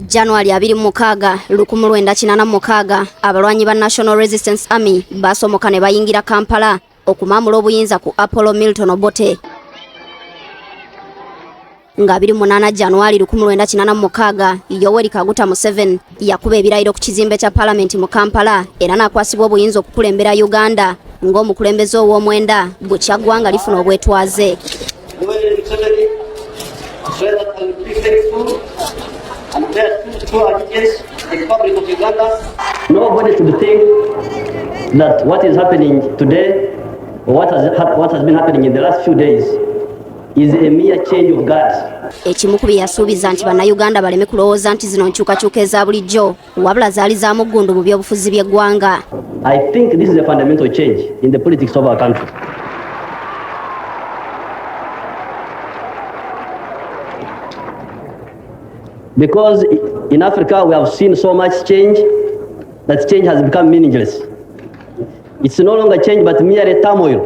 January 26, 1986 abalwanyi ba National Resistance Army basomoka ne bayingira Kampala okumamula obuyinza ku Apollo Milton Obote. Nga 28 January 1986 Yoweri Kaguta Museveni yakuba ebirayiro ku kizimbe kya Parliament mu Kampala era nakwasibwa obuyinza okukulembera Uganda ng'omukulembeze ow'omwenda bukya gwanga lifuna obwetwaze. Nobody should think that what is happening today or what has been happening in the last few days is a mere change of guard. Ekimukubi yasuubiza nti bannayuganda baleme kulowooza nti zino nkyukakyuka eza bulijjo wabula zaali za muggundu mu byobufuzi by'eggwanga. I think this is a fundamental change in the politics of our country. Because in Africa we have seen so much change that change has become meaningless. It's no longer change but merely turmoil.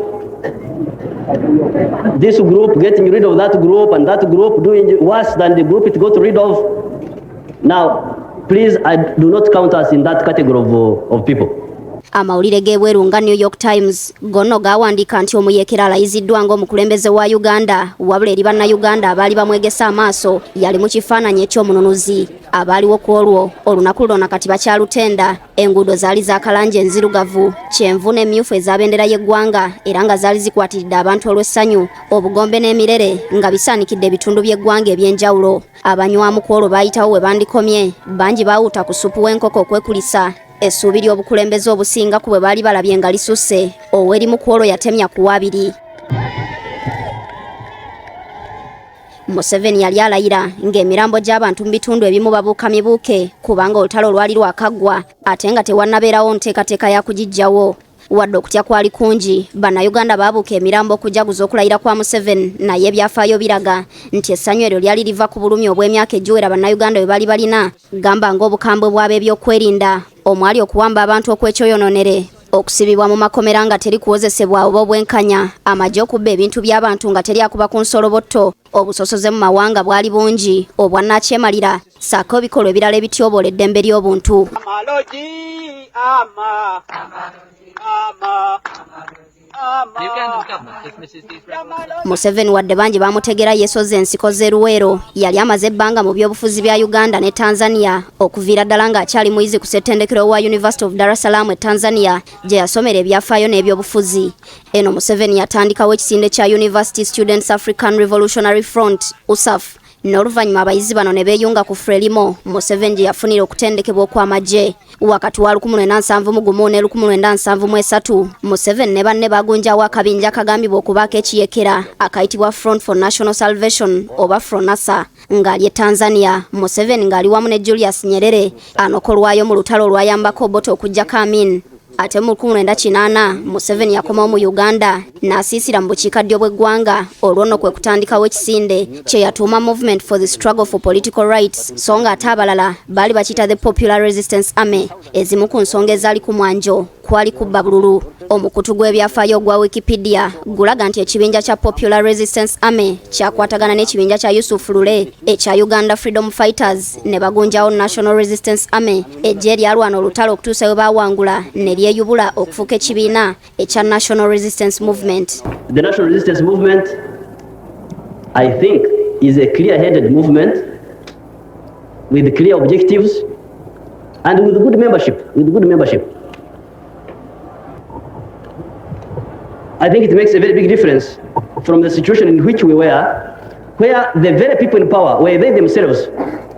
This group getting rid of that group and that group doing worse than the group it got rid of. Now, please, do not count us in that category of people. Amawulire g'ebweru nga New York Times gonno gawandiika nti omuyeekera alayiziddwa ng'omukulembeze wa Uganda wabula eri bannayuganda abaali bamwegesa amaaso yali mu kifaananyi eky'omununuzi. Abaaliwo ku olwo olunaku lwonna kati bakyalutenda. Enguudo zaali za kalangi enzirugavu, kyenvu n'emmyufu ez'abendera y'eggwanga era nga zaali zikwatiridde abantu olw'essanyu, obugombe n'emirere nga bisaanikidde ebitundu by'eggwanga eby'enjawulo. Abanywamu ku olwo baayitawo we bandikomye, bangi baawuta ku ssupu w'enkoko okwekulisa. Essuubi ly'obukulembeze obusinga ku bwe baali balabye nga lisusse, ow'erimu ku olwo yatemya ku waabiri. Museveni yali alayira ng'emirambo gy'abantu mu bitundu ebimu babuuka mibuuke kubanga olutalo lwali lwakaggwa ate nga tewannabeerawo nteekateeka ya kugiggyawo. Wadde okutya kwali kungi, bannayuganda baabuuka emirambo okujaguza okulayira kwa Museveni naye ebyafaayo biraga nti essanyu eryo lyali liva ku bulumi obw'emyaka egiwera bannayuganda bwe baali balina, gamba ng'obukambwe bw'ab'ebyokwerinda, omwali okuwamba abantu okw'ekyoyononere, okusibibwa mu makomera nga teri kuwozesebwa oba obwenkanya, amagye okubba ebintu by'abantu nga teri akuba ku nsolobotto, obusosoze mu mawanga bwali bungi, obwannakyemalira, ssaako ebikolwa ebirala ebityoboola eddembe ly'obuntu. Museveni wadde bangi bamutegera yeesoze ensiko z'eruweero yali amaze ebbanga mu byobufuzi bya Uganda ne Tanzania okuviira ddala ng'akyali muyizi ku ssettendekero wa University of Dar es Salaam e Tanzania gye yasomera ebyafaayo n'ebyobufuzi. Eno Museveni yatandikawo ekisinde kya University Students African Revolutionary Front USAF n'oluvannyuma abayizi bano ne beeyunga ku Frelimo Museveni gye yafunira okutendekebwa okw'amagye. Wakati wa 1971 ne 1973 Museveni ne banne bagunjawo akabinja akagambibwa okubaako ekiyekera akayitibwa Front for National Salvation oba FRONASA ng'ali e Tanzania, Museveni ng'ali wamu ne Julius Nyerere anokolwayo mu lutalo olwayambako Obote okuggyako Amin. Ate mu 1980 Museveni yakomawo mu Uganda n'asiisira mu bukiikaddyo bw'eggwanga, olwo nno kwe kutandikawo ekisinde kye yatuuma Movement for the Struggle for Political Rights, so nga ate abalala baali bakiyita the Popular Resistance Army. Ezimu ku nsonga ezaali ku mwanjo kwali kubba bululu. Omukutu gw'ebyafaayo ogwa Wikipedia gulaga nti ekibinja kya Popular Resistance Army kyakwatagana n'ekibinja kya Yusuf Lule ekya Uganda Freedom Fighters ne bagunjawo National Resistance Army eggye lyalwana olutalo okutuusa we baawangula ne lyeyubula okufuuka ekibiina ekya National Resistance Movement. The National Resistance Movement, I think, is a clear-headed movement with clear objectives and with good membership. I think it makes a very big difference from the situation in which we were, where the very people in power were they themselves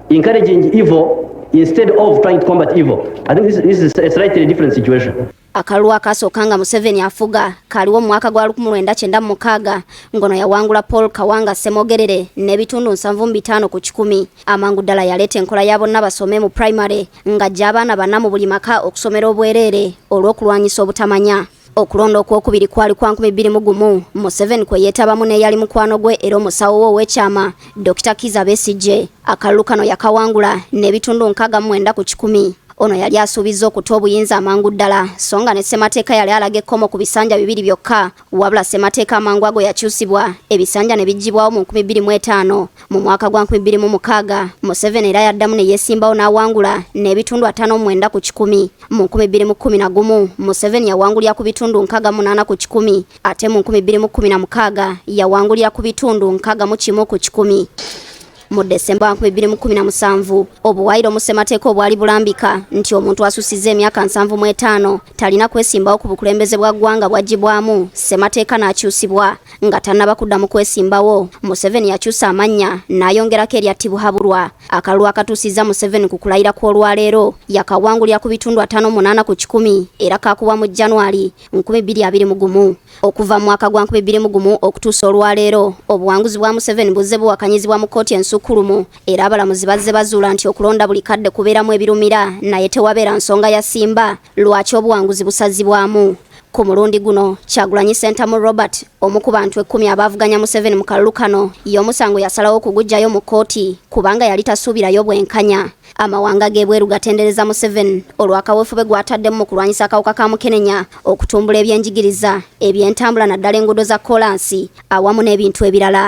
encouraging evil instead of trying to combat evil. I think this is a slightly different situation. Akalulu akasooka nga Museveni afuga kaliwo mu mwaka gwa 1996 ngono yawangula Paul Kawanga Semogerere n'ebitundu 75 ku 100. Amangu ddala yaleeta enkola ya bonna basome mu primary nga gy'abaana bana mu buli maka okusomera obwereere olw'okulwanyisa obutamanya. Okulonda okwokubiri kwali kwa 2001 Museveni kwe yeetabamu n'eyali mukwano gwe era omusawo we ow'ekyama Dr. Kiza Besigye. Akalulu kano yakawangula n'ebitundu 69 ku 100. ono yali asuubizza okuta obuyinza amangu ddala so nga ne ssemateeka yali alaga ekkomo ku bisanja 2 byokka wabula ssemateeka amangu ago yakyusibwa ebisanja ne biggyibwawo mu 2005. Mu mwaka gwa 2006 Museveni era yaddamu ne yeesimbawo n'awangula n'ebitundu 59 ku 100. Mu 2011 Museveni yawangulira ku bitundu 68 ku 100 ate mu 2016 yawangulira ku bitundu 61 ku 100. Mu Desemba 2017 obuwaayiro mu ssemateeka obwali bulambika nti omuntu asusiza emyaka 75 talina kwesimbawo ku bukulembeze bwa ggwanga bwaggyibwamu ssemateeka n'akyusibwa nga tannaba kuddamu kwesimbawo. Museveni yakyusa amannya n'ayongerako erya Tibuhaburwa. Akalulu akatuusizza Museveni ku kulayira kw'olwaleero yakawangulira ku bitundu 58 ku 100 era kaakubwa mu January 2021. Okuva mu mwaka gwa 2021 okutuusa olwaleero obuwanguzi bwa Museveni buzze buwakanyizibwa mu kkooti ensukulumu era abalamuzi bazze bazuula nti okulonda buli kadde kubeeramu ebirumira naye tewabeera nsonga ya simba lwaki obuwanguzi busazibwamu. Ku mulundi guno Kyagulanyi Ssentamu Robert omu ku bantu 10 abaavuganya Museveni mu kalulu kano y'omusango yasalawo okugujjayo mu kkooti kubanga yali tasuubirayo bwenkanya. Amawanga g'ebweru gatendereza Museveni olw'akaweefube gw'ataddemu mu kulwanyisa akawuka ka mukenenya okutumbula ebyenjigiriza ebyentambula naddala enguudo za koolansi awamu n'ebintu ebirala.